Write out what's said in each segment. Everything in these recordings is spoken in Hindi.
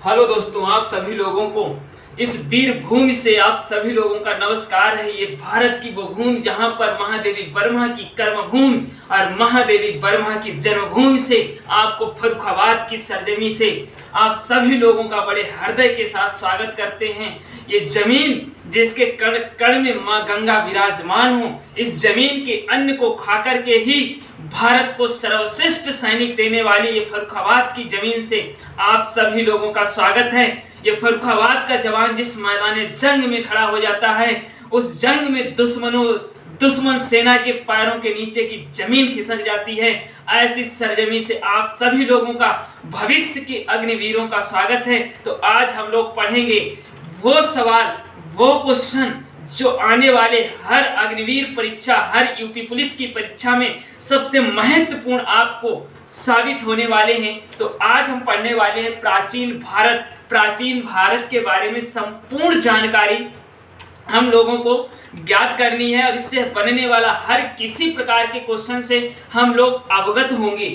हेलो दोस्तों, आप सभी लोगों को इस वीर भूमि से आप सभी लोगों का नमस्कार है। ये भारत की वो भूमि जहां पर महादेवी वर्मा की कर्मभूमि और महादेवी वर्मा की जन्मभूमि से आपको फर्रुखाबाद की सरजमी से आप सभी लोगों का बड़े हृदय के साथ स्वागत करते हैं। ये जमीन जिसके कण कण में माँ गंगा विराजमान हो, इस जमीन के अन्न को खाकर के ही भारत को सर्वश्रेष्ठ सैनिक देने वाली ये फर्रुखाबाद की जमीन से आप सभी लोगों का स्वागत है। ये फर्रुखाबाद का जवान जिस मैदान जंग में खड़ा हो जाता है, उस जंग में दुश्मन सेना के पैरों के नीचे की जमीन खिसक जाती है। ऐसी सरजमी से आप सभी लोगों का भविष्य के अग्निवीरों का स्वागत है। तो आज हम लोग पढ़ेंगे वो सवाल, वो क्वेश्चन जो आने वाले हर अग्निवीर परीक्षा, हर यूपी पुलिस की परीक्षा में सबसे महत्वपूर्ण आपको साबित होने वाले हैं। तो आज हम पढ़ने वाले हैं प्राचीन भारत के बारे में संपूर्ण जानकारी हम लोगों को ज्ञात करनी है और इससे बनने वाला हर किसी प्रकार के क्वेश्चन से हम लोग अवगत होंगे,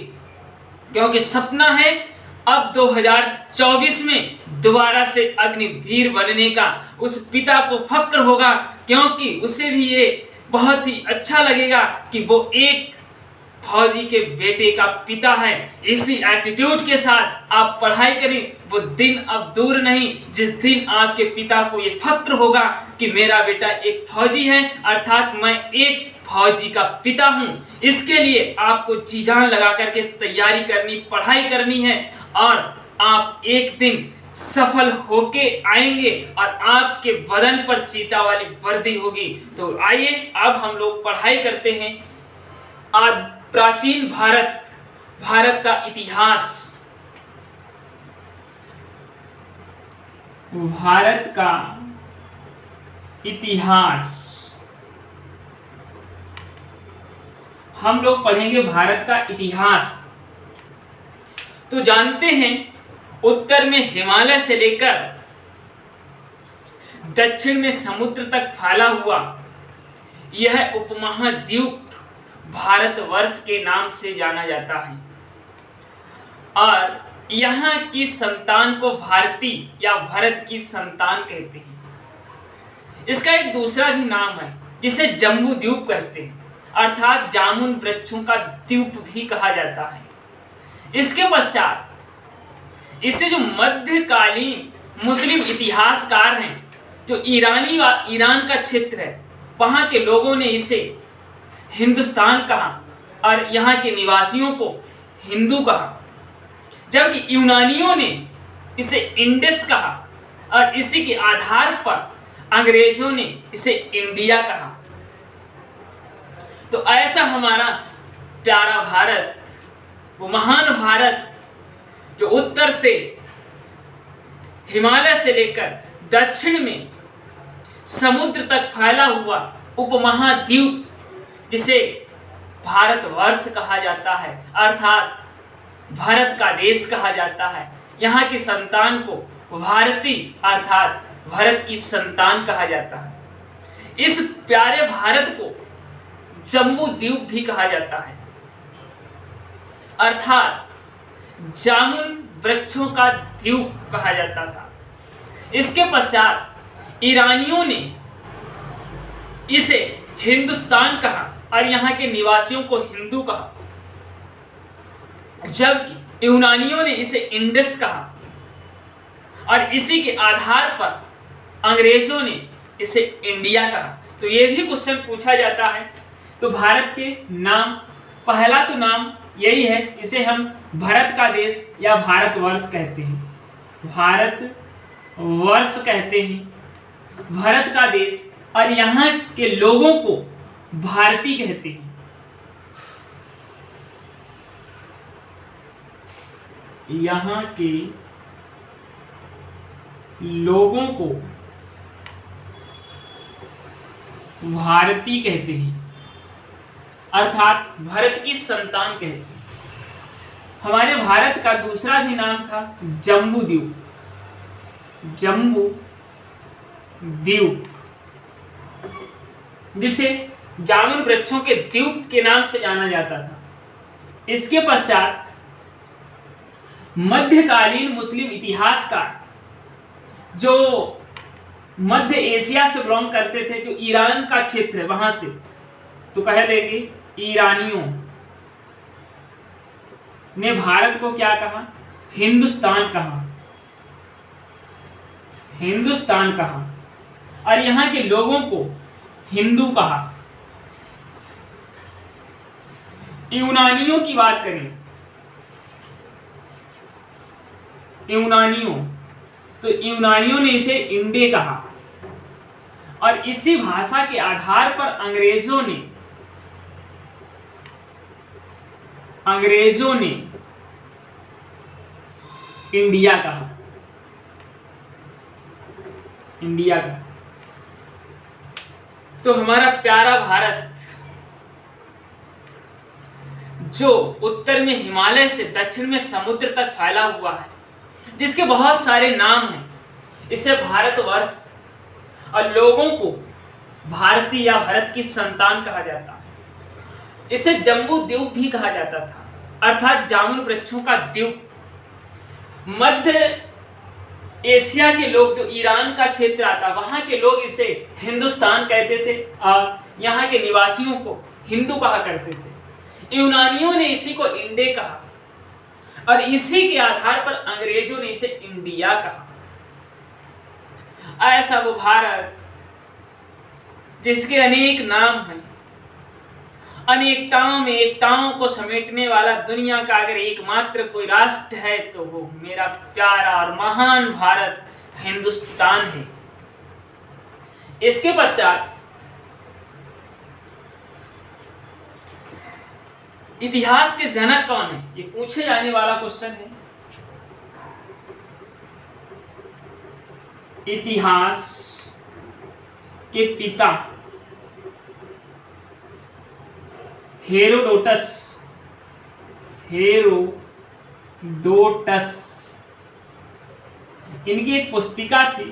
क्योंकि सपना है अब 2024 में दोबारा से अग्निवीर बनने का। उस पिता को फक्र होगा, क्योंकि उसे भी ये बहुत ही अच्छा लगेगा कि वो एक फौजी के बेटे का पिता है। इसी एटीट्यूड के साथ आप पढ़ाई करें। वो दिन अब दूर नहीं जिस दिन आपके पिता को ये फक्र होगा कि मेरा बेटा एक फौजी है, अर्थात मैं एक फौजी का पिता हूँ। इसके लिए आपको जी जान लगा करके तैयारी करनी, पढ़ाई करनी है और आप एक दिन सफल होके आएंगे और आपके बदन पर चीता वाली वर्दी होगी। तो आइए अब हम लोग पढ़ाई करते हैं। आज प्राचीन भारत का इतिहास, भारत का इतिहास हम लोग पढ़ेंगे। भारत का इतिहास तो जानते हैं, उत्तर में हिमालय से लेकर दक्षिण में समुद्र तक फैला हुआ यह उपमहाद्वीप भारतवर्ष के नाम से जाना जाता है और यहाँ की संतान को भारतीय या भारत की संतान कहते हैं। इसका एक दूसरा भी नाम है जिसे जम्बू द्वीप कहते हैं, अर्थात जामुन वृक्षों का द्वीप भी कहा जाता है। इसके पश्चात इसे जो मध्यकालीन मुस्लिम इतिहासकार हैं, जो ईरान का क्षेत्र है, वहाँ के लोगों ने इसे हिंदुस्तान कहा और यहाँ के निवासियों को हिंदू कहा, जबकि यूनानियों ने इसे इंडस कहा और इसी के आधार पर अंग्रेजों ने इसे इंडिया कहा। तो ऐसा हमारा प्यारा भारत, वो महान भारत जो उत्तर से हिमालय से लेकर दक्षिण में समुद्र तक फैला हुआ उपमहाद्वीप, जिसे भारतवर्ष कहा जाता है, अर्थात भारत का देश कहा जाता है। यहाँ की संतान को भारतीय अर्थात भारत की संतान कहा जाता है। इस प्यारे भारत को जम्बू द्वीप भी कहा जाता है, अर्थात जामुन वृक्षों का द्वीप कहा जाता था। इसके पश्चात ईरानियों ने इसे हिंदुस्तान कहा और यहाँ के निवासियों को हिंदू कहा, जबकि यूनानियों ने इसे इंडस कहा और इसी के आधार पर अंग्रेजों ने इसे इंडिया कहा। तो ये भी क्वेश्चन पूछा जाता है। तो भारत के नाम, पहला तो नाम यही है, इसे हम भारत का देश या भारतवर्ष कहते हैं। भारतवर्ष कहते हैं, भारत का देश, और यहाँ के लोगों को भारतीय कहते हैं। यहाँ के लोगों को भारतीय कहते हैं, अर्थात भारत की संतान कहते हैं। हमारे भारत का दूसरा भी नाम था जम्बू द्वीप, जम्बू द्वीप, जिसे जामुन वृक्षों के द्वीप के नाम से जाना जाता था। इसके पश्चात मध्यकालीन मुस्लिम इतिहासकार जो मध्य एशिया से बिलोंग करते थे, जो ईरान का क्षेत्र है वहां से, तो कह देंगे ईरानियों ने भारत को क्या कहा? हिंदुस्तान कहा, हिंदुस्तान कहा। और यहां के लोगों को हिंदू कहा। यूनानियों की बात करें, यूनानियों, तो यूनानियों ने इसे इंडे कहा। और इसी भाषा के आधार पर अंग्रेजों ने इंडिया कहा, इंडिया का। तो हमारा प्यारा भारत, जो उत्तर में हिमालय से दक्षिण में समुद्र तक फैला हुआ है, जिसके बहुत सारे नाम हैं, इसे भारतवर्ष और लोगों को भारतीय या भारत की संतान कहा जाता है। इसे जम्बू द्वीप भी कहा जाता था, अर्थात जामुन वृक्षों का द्वीप। मध्य एशिया के लोग, जो ईरान का क्षेत्र आता, वहां के लोग इसे हिंदुस्तान कहते थे और यहाँ के निवासियों को हिंदू कहा करते थे। यूनानियों ने इसी को इंडे कहा और इसी के आधार पर अंग्रेजों ने इसे इंडिया कहा। ऐसा वो भारत जिसके अनेक नाम हैं, अनेकताओं में एकताओं को समेटने वाला दुनिया का अगर एकमात्र कोई राष्ट्र है तो वो मेरा प्यारा और महान भारत हिंदुस्तान है। इसके पश्चात इतिहास के जनक कौन है, ये पूछे जाने वाला क्वेश्चन है। इतिहास के पिता हेरोडोटस, इनकी एक पुस्तिका थी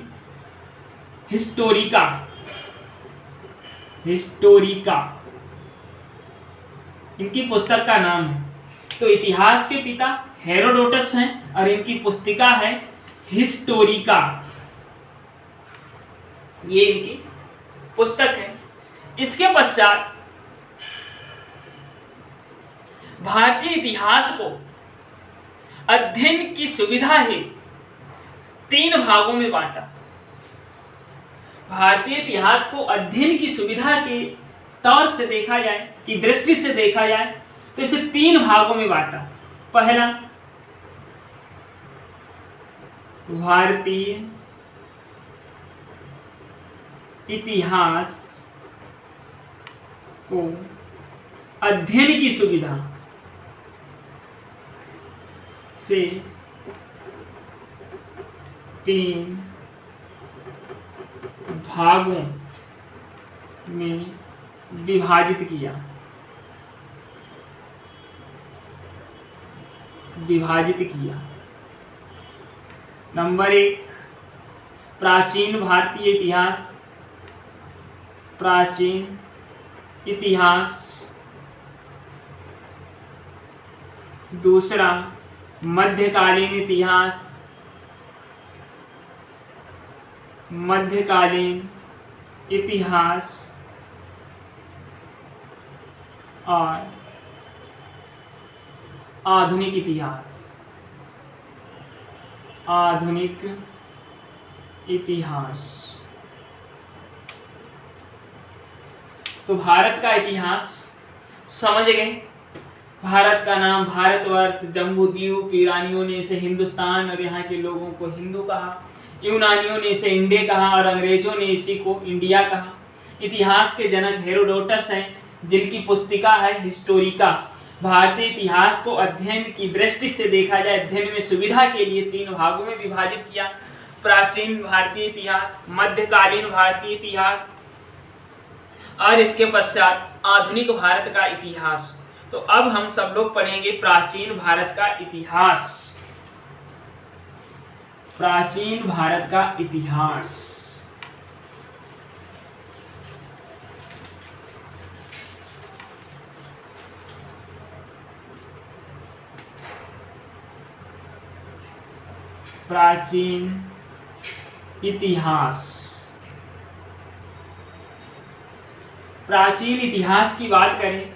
हिस्टोरिका, इनकी पुस्तक का नाम है। तो इतिहास के पिता हेरोडोटस हैं और इनकी पुस्तिका है हिस्टोरिका, ये इनकी पुस्तक है। इसके पश्चात भारतीय इतिहास को अध्ययन की सुविधा है 3 भागों में बांटा। भारतीय इतिहास को अध्ययन की सुविधा के तौर से देखा जाए, की दृष्टि से देखा जाए, तो इसे 3 भागों में बांटा। पहला, भारतीय इतिहास को अध्ययन की सुविधा से 3 भागों में विभाजित किया। नंबर 1, प्राचीन भारतीय इतिहास, प्राचीन इतिहास। दूसरा, मध्यकालीन इतिहास, मध्यकालीन इतिहास। और आधुनिक इतिहास, आधुनिक इतिहास। तो भारत का इतिहास समझ गए। भारत का नाम भारतवर्ष, जम्बू द्वीप, ईरानियों ने इसे हिंदुस्तान और यहाँ के लोगों को हिंदू कहा, यूनानियों ने इसे इंडे कहा और अंग्रेजों ने इसी को इंडिया कहा। इतिहास के जनक हेरोडोटस हैं, जिनकी पुस्तिका है हिस्टोरिका। भारतीय इतिहास को अध्ययन की दृष्टि से देखा जाए, अध्ययन में सुविधा के लिए 3 भागों में विभाजित किया। प्राचीन भारतीय इतिहास, मध्यकालीन भारतीय इतिहास और इसके पश्चात आधुनिक भारत का इतिहास। तो अब हम सब लोग पढ़ेंगे प्राचीन भारत का इतिहास। प्राचीन भारत का इतिहास। प्राचीन इतिहास। प्राचीन इतिहास की बात करें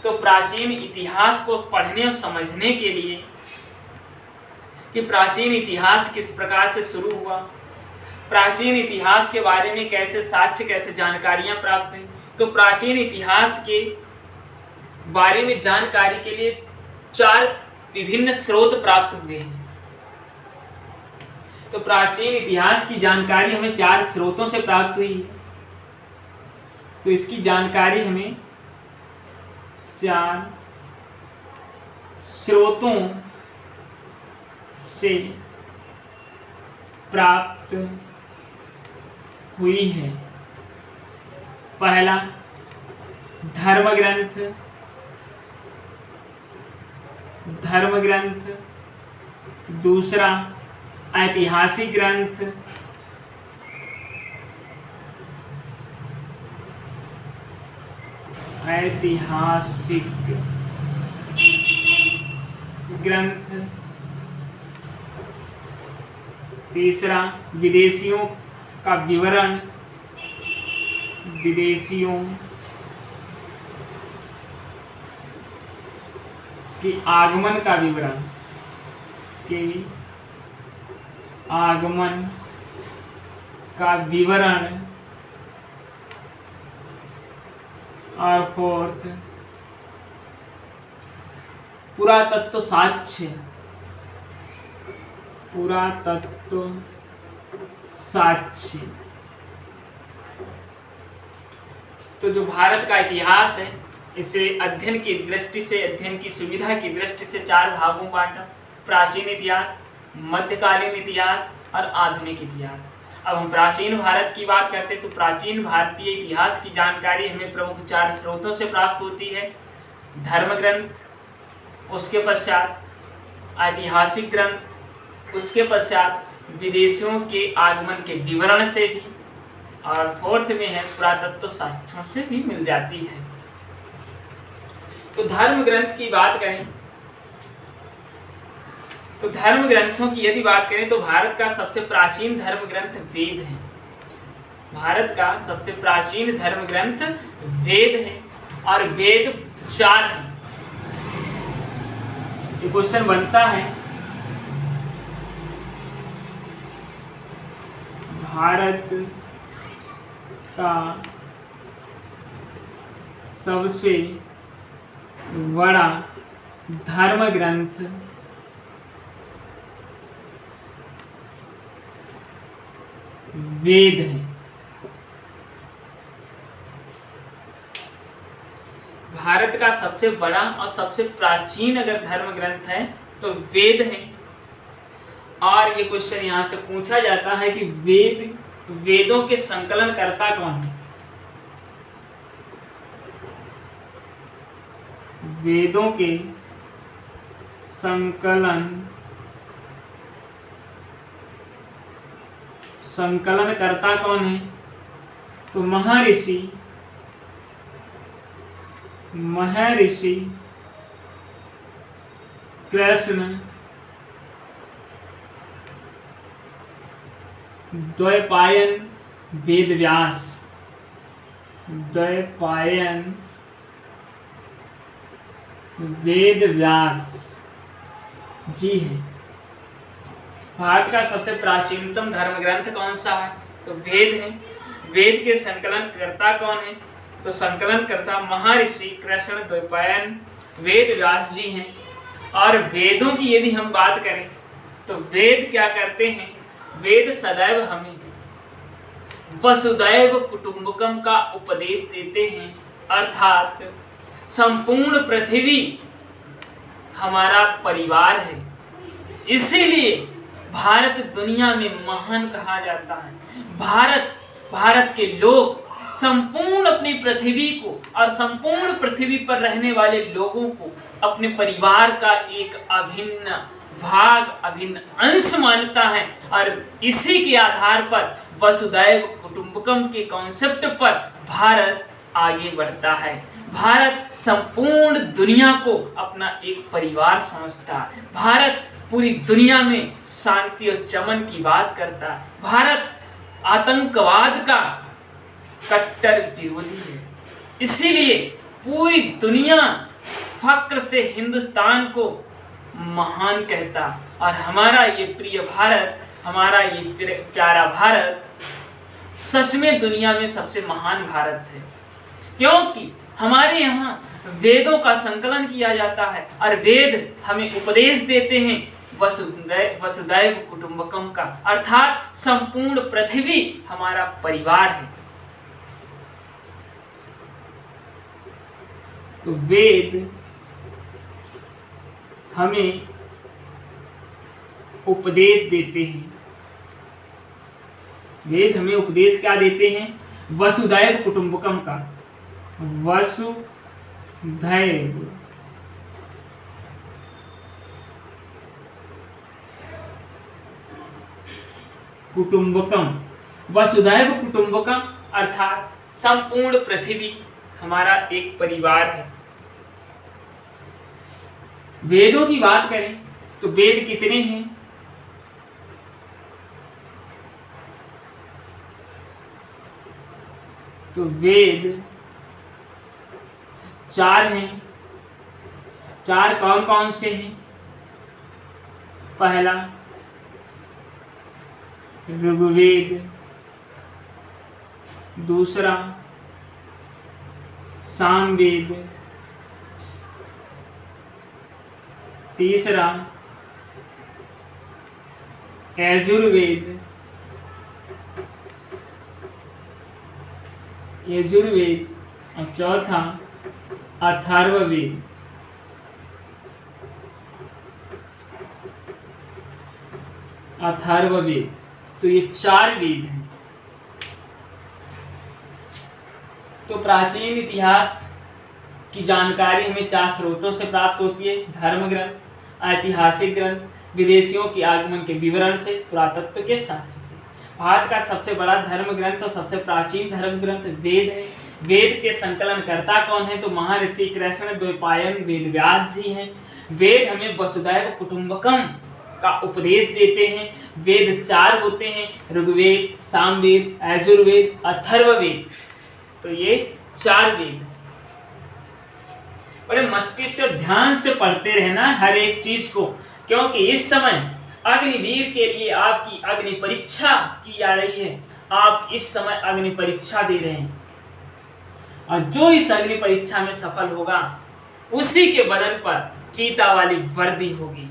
तो प्राचीन इतिहास को पढ़ने और समझने के लिए कि प्राचीन इतिहास किस प्रकार से शुरू हुआ, प्राचीन इतिहास के बारे में कैसे साक्ष्य, कैसे जानकारियां प्राप्त हुई, तो प्राचीन इतिहास के बारे में जानकारी के लिए 4 विभिन्न स्रोत प्राप्त हुए हैं। तो प्राचीन इतिहास की जानकारी हमें 4 स्रोतों से प्राप्त हुई है। तो इसकी जानकारी हमें 4 स्रोतों से प्राप्त हुई है। पहला धर्म ग्रंथ, दूसरा ऐतिहासिक ग्रंथ, तीसरा विदेशियों का विवरण, विदेशियों के आगमन का विवरण, और 4th पुरातत्व साक्ष्य, तो जो भारत का इतिहास है इसे अध्ययन की दृष्टि से, अध्ययन की सुविधा की दृष्टि से 4 भागों में बांटा। प्राचीन इतिहास, मध्यकालीन इतिहास और आधुनिक इतिहास। अब हम प्राचीन भारत की बात करते हैं तो प्राचीन भारतीय इतिहास की जानकारी हमें प्रमुख 4 स्रोतों से प्राप्त होती है। धर्म ग्रंथ, उसके पश्चात ऐतिहासिक ग्रंथ, उसके पश्चात विदेशियों के आगमन के विवरण से भी, और 4th में है पुरातत्व साक्ष्यों से भी मिल जाती है। तो धर्म ग्रंथ की बात करें तो धर्म ग्रंथों की यदि बात करें तो भारत का सबसे प्राचीन धर्म ग्रंथ वेद है। भारत का सबसे प्राचीन धर्म ग्रंथ वेद है और वेद 4 हैं। ये क्वेश्चन बनता है, भारत का सबसे बड़ा धर्म ग्रंथ वेद है। भारत का सबसे बड़ा और सबसे प्राचीन अगर धर्म ग्रंथ है तो वेद है। और ये क्वेश्चन यहाँ से पूछा जाता है कि वेदों के संकलन कर्ता कौन है? वेदों के संकलन कर्ता कौन है? तो महर्षि कृष्ण द्वैपायन वेद व्यास जी हैं। भारत का सबसे प्राचीनतम धर्म ग्रंथ कौन सा है? तो वेद है। वेद के संकलन कर्ता कौन है? तो संकलन कर्ता महर्षि कृष्ण द्वैपायन वेद व्यास जी हैं। और वेदों की यदि हम बात करें तो वेद क्या करते हैं? वेद सदैव हमें वसुदैव कुटुंबकम का उपदेश देते हैं, अर्थात संपूर्ण पृथ्वी हमारा परिवार है। इसीलिए भारत दुनिया में महान कहा जाता है। भारत के लोग संपूर्ण अपनी पृथ्वी को और संपूर्ण पृथ्वी पर रहने वाले लोगों को अपने परिवार का एक अभिन्न भाग, अभिन्न अंश मानता है। और इसी के आधार पर वसुदैव कुटुंबकम के कॉन्सेप्ट पर भारत आगे बढ़ता है। भारत संपूर्ण दुनिया को अपना एक परिवार समझता है। भारत पूरी दुनिया में शांति और चमन की बात करता है। भारत आतंकवाद का कट्टर विरोधी है, इसीलिए पूरी दुनिया फक्र से हिंदुस्तान को महान कहता। और हमारा ये प्रिय भारत, हमारा ये प्यारा भारत सच में दुनिया में सबसे महान भारत है, क्योंकि हमारे यहाँ वेदों का संकलन किया जाता है और वेद हमें उपदेश देते हैं वसुदैव कुटुंबकम का, अर्थात संपूर्ण पृथ्वी हमारा परिवार है। तो वेद हमें उपदेश देते हैं, वेद हमें उपदेश क्या देते हैं? वसुदैव कुटुंबकम का, वसुधैव कुटुंबकम, वसुधैव कुटुंबकम अर्थात संपूर्ण पृथ्वी हमारा एक परिवार है। वेदों की बात करें तो वेद कितने हैं? तो वेद 4 हैं। 4 कौन कौन से हैं? पहला ऋग्वेद, दूसरा सामवेद, तीसरा यजुर्वेद, और चौथा अथर्ववेद। अथर्ववेद, तो ये 4 वेद हैं। तो प्राचीन इतिहास की जानकारी हमें 4 स्रोतों से प्राप्त होती है: धर्म ग्रंथ, ऐतिहासिक ग्रंथ, विदेशियों के आगमन के विवरण से, पुरातत्व के साक्ष्य से। भारत का सबसे बड़ा धर्म ग्रंथ और सबसे प्राचीन धर्म ग्रंथ वेद है। वेद के संकलनकर्ता कौन है? तो महर्षि कृष्ण द्वैपायन वेद व्यास जी हैं। वेद हमें वसुधैव कुटुंबकम का उपदेश देते हैं। वेद 4 होते हैं: ऋग्वेद, सामवेद, यजुर्वेद, अथर्ववेद। तो ये 4 वेद। बड़े मस्तिष्क से ध्यान से पढ़ते रहना हर एक चीज को, क्योंकि इस समय अग्निवीर के लिए आपकी अग्नि परीक्षा की जा रही है। आप इस समय अग्नि परीक्षा दे रहे हैं, और जो इस अग्नि परीक्षा में सफल होगा उसी के बदन पर चीता वाली वर्दी होगी।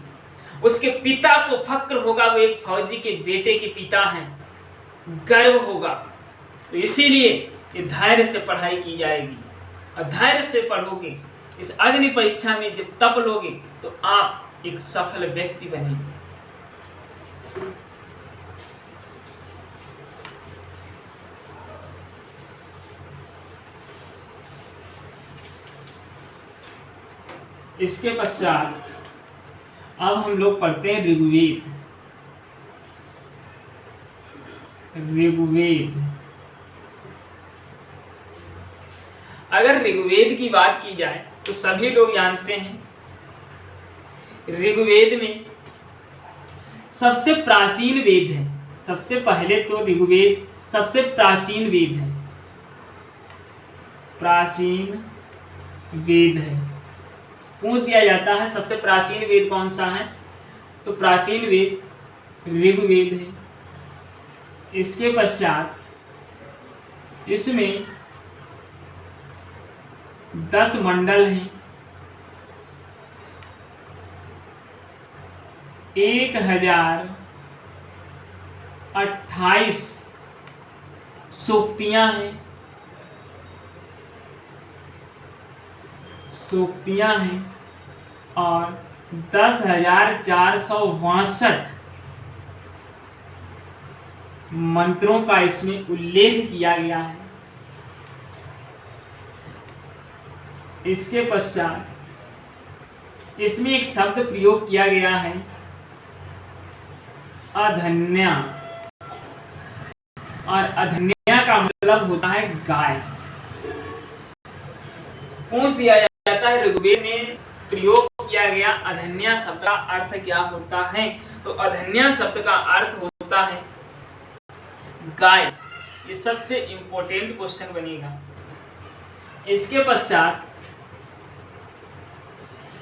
उसके पिता को फक्र होगा, वो एक फौजी के बेटे के पिता हैं, गर्व होगा। तो इसीलिए ये धैर्य से पढ़ाई की जाएगी, और धैर्य से पढ़ोगे, इस अग्नि परीक्षा में जब तप लोगे तो आप एक सफल व्यक्ति बनेंगे। इसके पश्चात अब हम लोग पढ़ते हैं ऋग्वेद। अगर ऋग्वेद की बात की जाए तो सभी लोग जानते हैं ऋग्वेद में सबसे प्राचीन वेद है। सबसे पहले तो ऋग्वेद सबसे प्राचीन वेद है, प्राचीन वेद है। पूछ दिया जाता है सबसे प्राचीन वेद कौन सा है, तो प्राचीन वेद ऋग्वेद है। इसके पश्चात इसमें 10 मंडल हैं, 1028 सूक्तियां हैं, और 10,462 मंत्रों का इसमें उल्लेख किया गया है। इसके पश्चात इसमें एक शब्द प्रयोग किया गया है, अधन्या, और अधन्या का मतलब होता है गाय। पूछ दिया जाता है ऋग्वेद में प्रयोग प्रयोग किया गया। अधन्या शब्द का अर्थ क्या होता है? तो अधन्या शब्द का अर्थ होता है गाय। ये सबसे इंपॉर्टेंट क्वेश्चन बनेगा। इसके पश्चात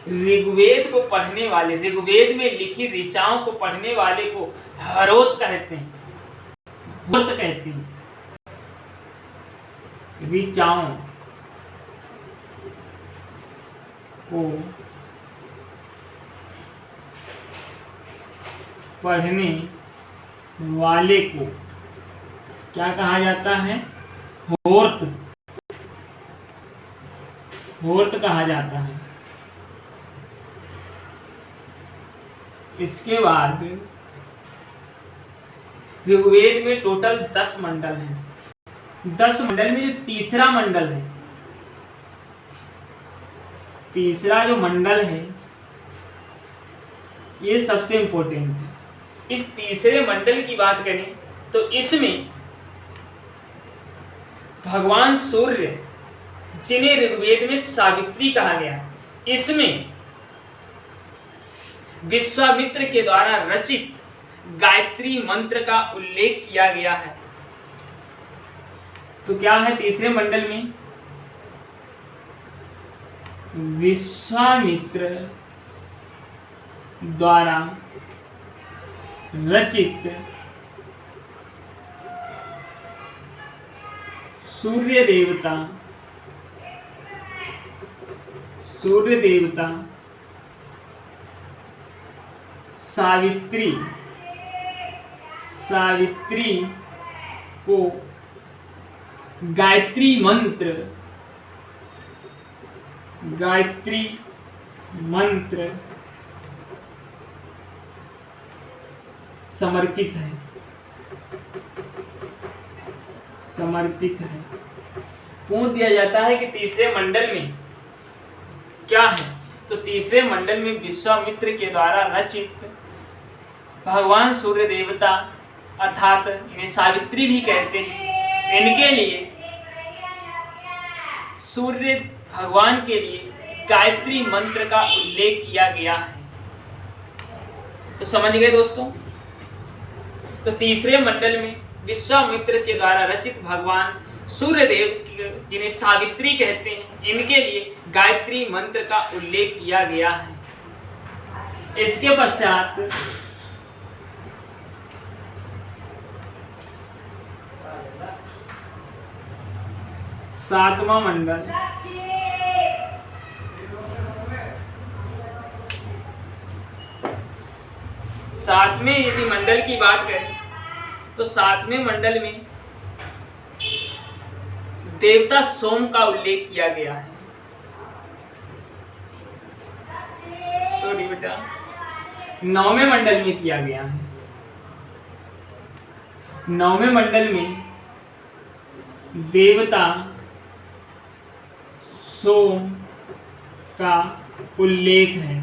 ऋग्वेद को पढ़ने वाले, ऋग्वेद में लिखी ऋचाओं को पढ़ने वाले को हरोत कहते हैं, व्रत कहते हैं। ऋचाओं को पढ़ने वाले को क्या कहा जाता है? होर्त, होर्त कहा जाता है। इसके बाद ऋग्वेद में टोटल 10 मंडल हैं। 10 मंडल में जो तीसरा मंडल है, तीसरा जो मंडल है ये सबसे इंपॉर्टेंट है। इस तीसरे मंडल की बात करें तो इसमें भगवान सूर्य, जिन्हें ऋग्वेद में सावित्री कहा गया, इसमें विश्वामित्र के द्वारा रचित गायत्री मंत्र का उल्लेख किया गया है। तो क्या है तीसरे मंडल में? विश्वामित्र द्वारा रचित सूर्य देवता सावित्री को गायत्री मंत्र समर्पित है। पूछ दिया जाता है कि तीसरे मंडल में क्या है? तो तीसरे मंडल में विश्वामित्र के द्वारा रचित भगवान सूर्य देवता, अर्थात इन्हें सावित्री भी कहते हैं, इनके लिए, सूर्य भगवान के लिए गायत्री मंत्र का उल्लेख किया गया है। तो समझ गए दोस्तों? तो तीसरे मंडल में विश्वामित्र के द्वारा रचित भगवान सूर्यदेव, जिन्हें सावित्री कहते हैं, इनके लिए गायत्री मंत्र का उल्लेख किया गया है। इसके पश्चात सातवां मंडल, सातवें यदि मंडल की बात करें तो सातवें मंडल में देवता सोम का उल्लेख किया गया है। सॉरी बेटा, 9वें मंडल में किया गया है। 9वें मंडल में देवता सोम का उल्लेख है।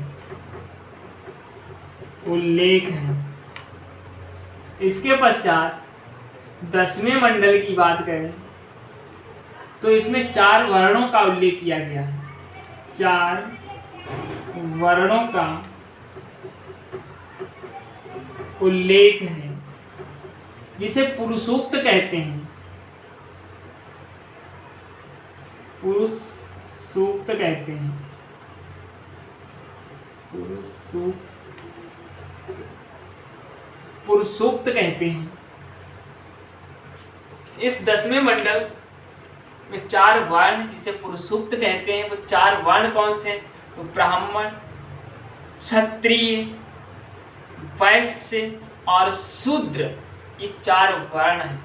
इसके पश्चात 10वें मंडल की बात करें तो इसमें 4 वर्णों का उल्लेख किया गया है। 4 वर्णों का उल्लेख है, जिसे पुरुषोक्त कहते हैं। पुरुषोक्त कहते हैं। पुरुषोक्त कहते हैं। इस 10वें मंडल में 4 वर्ण, जिसे पुरुषोक्त कहते हैं, वो 4 वर्ण कौन से हैं? तो ब्राह्मण, क्षत्रिय, वैश्य और शूद्र, ये 4 वर्ण हैं,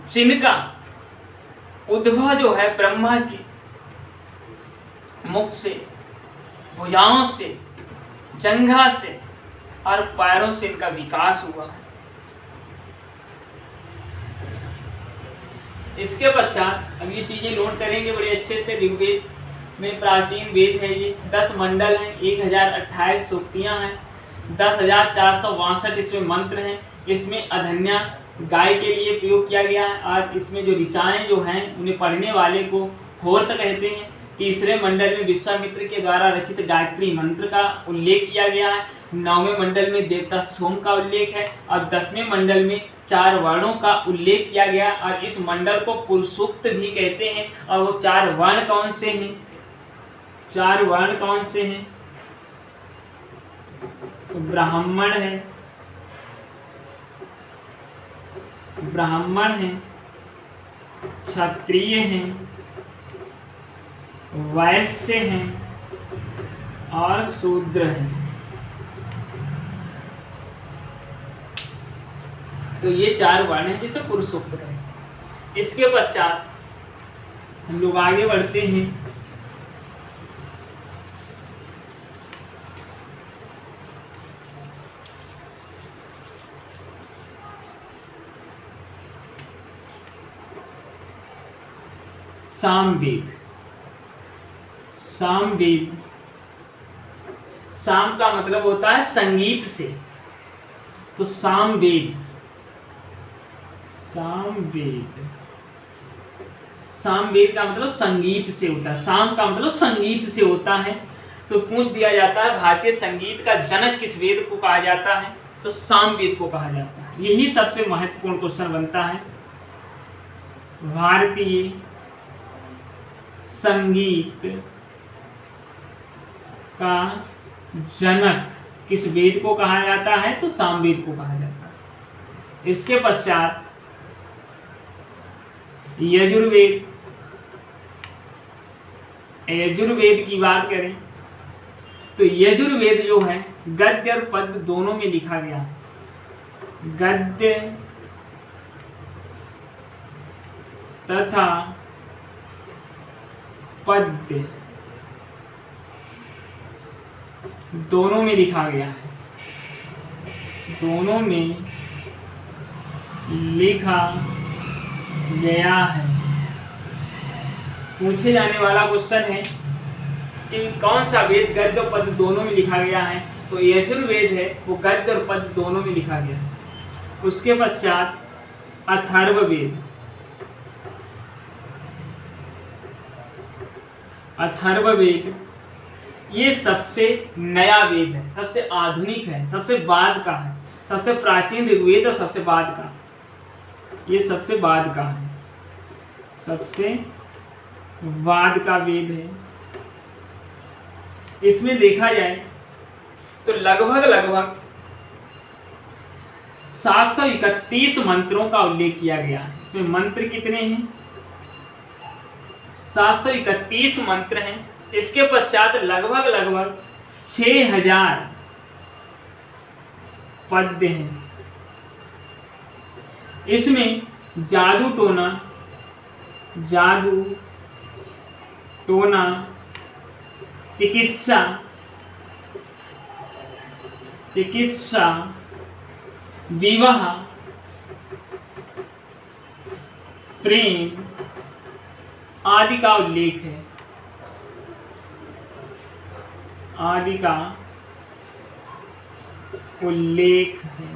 जिनका उद्भव जो है ब्रह्मा की मुख से, भुजाओं से, जंघा से और पैरों से इनका विकास हुआ है। इसके पश्चात अब ये चीजें नोट करेंगे बड़े अच्छे से। ऋग्वेद में प्राचीन वेद है ये, 10 मंडल हैं, 1028 सूक्तियां हैं, 10,462 इसमें मंत्र हैं। इसमें अधन्या गाय के लिए प्रयोग किया गया है और इसमें जो ऋचाएं जो हैं उन्हें पढ़ने वाले को होर्त कहते हैं। तीसरे मंडल में विश्वामित्र के द्वारा रचित गायत्री मंत्र का उल्लेख किया गया है। 9वें मंडल में देवता सोम का उल्लेख है और 10वें मंडल में 4 वर्णों का उल्लेख किया गया और इस मंडल को पुरुषोक्त भी कहते हैं। और वो 4 वर्ण कौन से हैं? 4 वर्ण कौन से हैं? ब्राह्मण है, क्षत्रिय हैं, वैश्य हैं और शूद्र हैं। तो ये 4 वर्ण हैं जिसे पुरुषोक्त कहें। इसके पश्चात हम लोग आगे बढ़ते हैं। सामवेद। साम का मतलब होता है संगीत से, तो सामवेद का मतलब संगीत से होता है। साम का मतलब संगीत से होता है। तो पूछ दिया जाता है भारतीय संगीत का जनक किस वेद को कहा जाता है? तो सामवेद को कहा जाता है। यही सबसे महत्वपूर्ण क्वेश्चन बनता है। भारतीय संगीत का जनक किस वेद को कहा जाता है? तो सामवेद को कहा जाता है। इसके पश्चात यजुर्वेद की बात करें तो यजुर्वेद जो है गद्य और पद्य दोनों में लिखा गया है। गद्य तथा पद्य दोनों में लिखा गया है। दोनों में लिखा गया है। पूछे जाने वाला क्वेश्चन है कि कौन सा वेद गद्य और पद्य दोनों में लिखा गया है? तो यजुर्वेद है, वो गद्य और पद्य दोनों में लिखा गया है। उसके पश्चात अथर्ववेद। अथर्ववेद ये सबसे नया वेद है, सबसे आधुनिक है, सबसे बाद का है। सबसे प्राचीन ऋग्वेद और सबसे बाद का, ये सबसे बाद का है, सबसे बाद का वेद है। इसमें देखा जाए तो लगभग 731 मंत्रों का उल्लेख किया गया है। इसमें मंत्र कितने हैं? 731 मंत्र हैं। इसके पश्चात लगभग 6000 पद्य हैं। इसमें जादू टोना, चिकित्सा, विवाह, प्रेम आदि का उल्लेख है।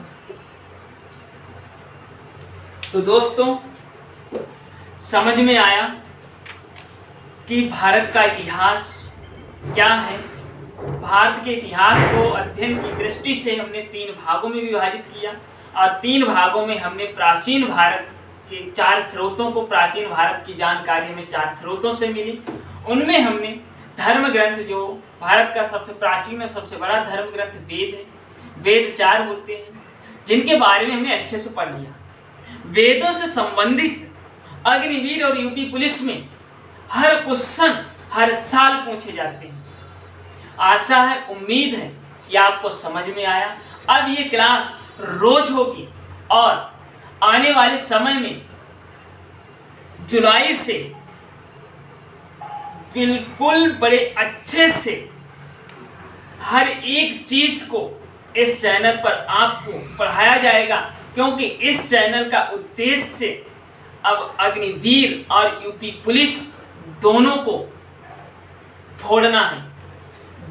तो दोस्तों समझ में आया कि भारत का इतिहास क्या है। भारत के इतिहास को अध्ययन की दृष्टि से हमने 3 भागों में विभाजित किया और 3 भागों में हमने प्राचीन भारत के 4 स्रोतों को, प्राचीन भारत की जानकारी हमें 4 स्रोतों से मिली। उनमें हमने धर्म ग्रंथ, जो भारत का सबसे प्राचीन और सबसे बड़ा धर्म ग्रंथ वेद है, वेद 4 होते हैं जिनके बारे में हमने अच्छे से पढ़ लिया। वेदों से संबंधित अग्निवीर और यूपी पुलिस में हर क्वेश्चन हर साल पूछे जाते हैं। आशा है, उम्मीद है कि आपको समझ में आया। अब ये क्लास रोज होगी और आने वाले समय में जुलाई से बिल्कुल बड़े अच्छे से हर एक चीज को इस चैनल पर आपको पढ़ाया जाएगा, क्योंकि इस चैनल का उद्देश्य अब अग्निवीर और यूपी पुलिस दोनों को फोड़ना है।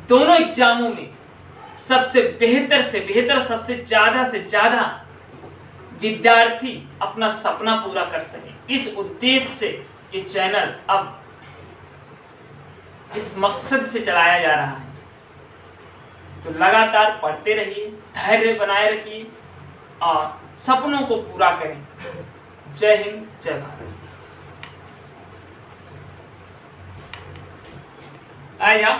दोनों एग्जामों में सबसे बेहतर से बेहतर, सबसे ज़्यादा से ज़्यादा विद्यार्थी अपना सपना पूरा कर सके। इस उद्देश्य से ये चैनल अब इस मकसद से चलाया जा रहा है। तो लगातार पढ़ते रहिए, धैर्य बनाए रखिए और सपनों को पूरा करें। जय हिंद, जय भारत। आया